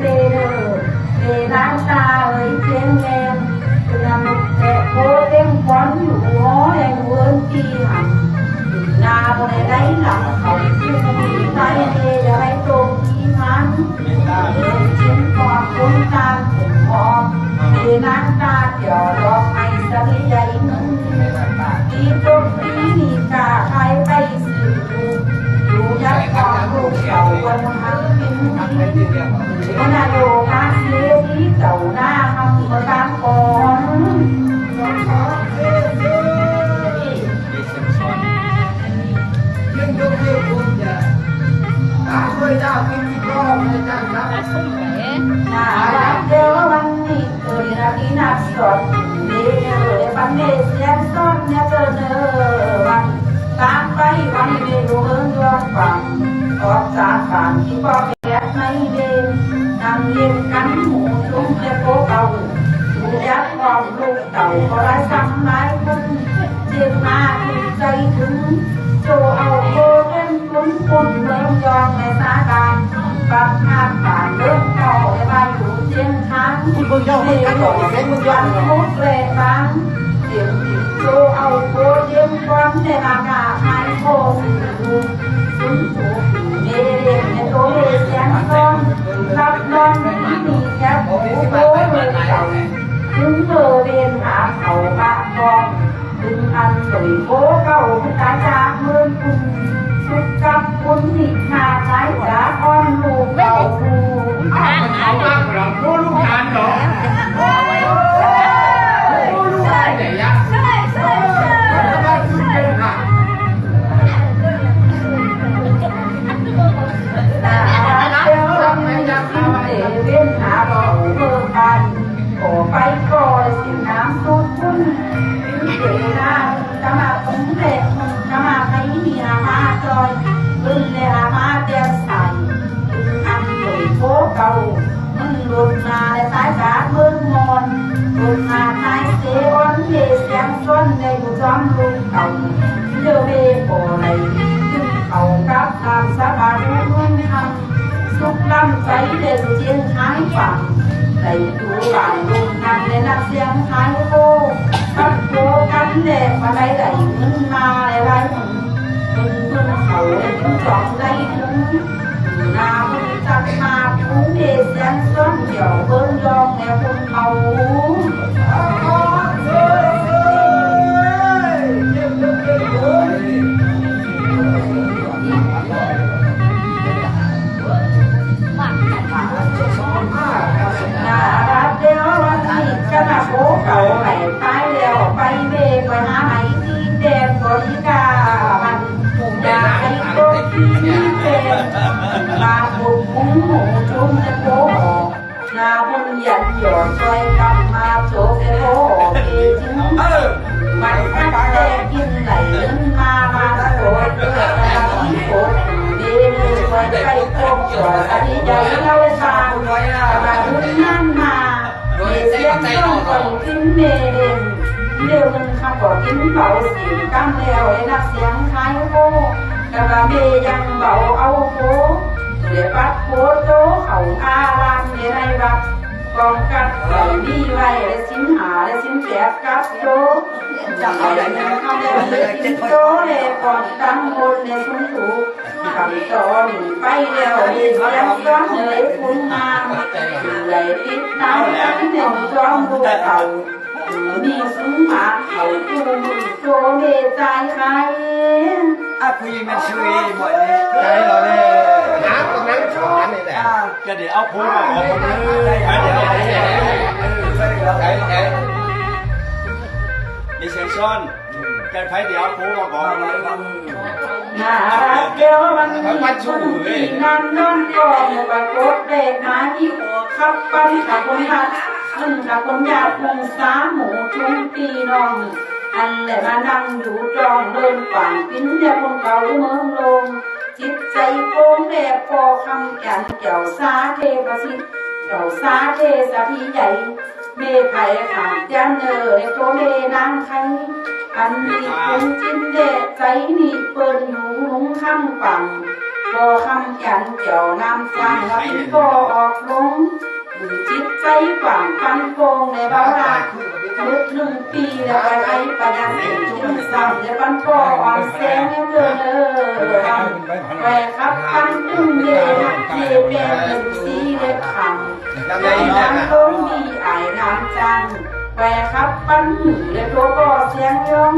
เดน้ำตาเอ้ยเจียงแดงคือนำแต่โคเต็มควันอยู่หัวแดงเวิร์นตีหันนาบนได้หลังเขาที่มีใจเดจะให้ตรงที่มันชิ้นความคุ้นตาผมหอมเดน้ำตาเดี๋ยวรอให้สะใหญ่หนึ่งตีตรงที่มีกาใครไปสื่อดูยักษ์ความลูกเก่าวันหันพิมพ์วันนาโยกาเสียที่เก่าหน้าทำเมื่อการก่อนยังยกเลิกคุณจะตาช่วยเจ้ากินที่พ่อไม่จ้างครับน่ารักเดี๋ยววันนี้เออดีนะที่นักสอนเดี๋ยวปันเดเสียงซ้อนเนี่ยเจอเนอวันตามไปวันเดียวเอิญย้อนฝังออกจากฝังที่พ่อแก่ไม่เดินนั่งเย็นกันหมูชุ่มเจ้าโป๊เก่าดูยักษ์ความลูกเต่าก็ได้ซ้ำหลายคนเจียงมาที่ใจถึงโจเอาโคเล่นคุ้นเริ่มยองในสาการปักหน้าป่านเริ่มต่อในบ้านอยู่เชียงคานเสียงหลงเสียงวันมุดเลยบ้างเสียงโจเอาโคเยี่ยมความในอากาศหายโคสิดูสุนจูเมเรียนในโตเรียนเสียงซ้อนรับนอนที่มีแค่โอ้โหเลยเก่าถึงเบอร์เรียนหาเขาบะกองถึงอันตุยโคเก่าตาจากเมืองคุณสุดกับคุณที่ขาดสายตาอ่อนลูกเก่าลูกเอามากกว่าผู้ลูกชายเหรอผู้ลูกชายไหนยะใช่บ้านคุณเป็นค่ะเดี๋ยวเราไม่จะกินเตเวียนหาเราเมื่อปันโอ้ไปก่อนเสียน้ำสุดคุณเดี๋ยวนะจะมาคุ้มเด็กจะมาให้มีอามาจอยรุ่นในอามาเดียใส่อันตุยโคเก่ามึงหลุดมาในสายตาเมืองมอนหลุดมาในเสียงเสียงซ้นในบุจอมลุงเก่าเดือเบโอไหลขึ้นเขากับตามสบายรุ่งทำสุขลำใจเด่นเจียงหายฝังได้ดูบ้านลุงนั่นในนักเสียงหายโคกับโคกันเด็กมาได้ไหลเงินมาไหลมึงเขาได้ถึงจองได้ถึงนามึงจัดมาคุ้มเดเสียงซ้อนเดี่ยวเบิ้งยองในคนเขาเดี๋ยววันนี้จะมาโผเก่าไหลตายแล้วไปเบไปหาไหที่แดนบริการมันอยากให้ตัวที่เป็นมาบุกมุ้งหมูชุ่มจะโผนาบุญยันหยอดช่วยกำมาโชว์จะโผเอจึงมันตั้งแต่กินไหลเงินมาโผล่เพื่อการที่โผล่เดินไปไปโผล่จอดอธิใจเล่าสาวมาบุญนั่นมาเสียงต้องต้องกินเมเดนเดี๋ยวมันขับบอกกินเบาสีกั้งแล้วไอ้นักเสียงคายโคกะว่าเมยังเบาเอาโคเดี๋ยวปัดโคโตเขาอารามในไรวัดกองกัดใส่มีไว้และสินหาและสินแสบกับโตจะเอาอย่างนี้คำว่าสินโตเลยก่อนตั้งบนในสุนถูกคำตอนไปแล้วมีเสียงซ้อนเลยคุณงามเลยติดน้ำกันหนึ่งจอมดูเต่ามีสูงหมาเขาตูมือโจเมใจใครผู้หญิงมันช่วยบ่อยเลยใจเราเลยหาตรงนั้นช้อนนี่แหละก็เดี๋ยวเอาพูดมาบอกคนเลยเดี๋ยวมีเสียงซ้อนกันไฟเดี๋ยวพูดมาบอกเลยน่ารักเดียววันนี้คนที่นั่งนอนกองปรากฏเด็กมาที่ขับปันขับคนหัดมึงขับคนหยาบมึงสาหมูชุ่มตีน้องอันแหละมานั่งอยู่จองเดินฝังปิ้นเดียวคนเก่าเมืองลงจิตใจโค้งแดบพอคำแก่นเกี่ยวซาเทประสิทธิ์เกี่ยวซาเทสะพีใหญ่เมฆไผ่ขาดยันเนอในโตเมนางไทยอันนี้คงจิ้นเดชใจนี่เปิ้นหูลุงข้างฝั่งพอคำแก่นเกี่ยวน้ำฟังแล้วก็ออกลง ส่ฝังปันโกงในบ้านละลุก1 ปีแล้วไปใส่ประหยัดสิ่งที่สั่งในปันโกงอ่อนแสงเดินแหวกครับปันตึงเดนักเยเปียนสีเด็ดขังน้ำต้นดีไอ้น้ำจันแหวกครับปันหือและโตก็เสียงย่อง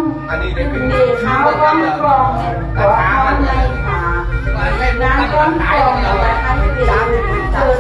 เด็กขาวก้องกองเห็ดก่อในขาน้ำก้อนกองเอาไว้ให้เด็กเกิด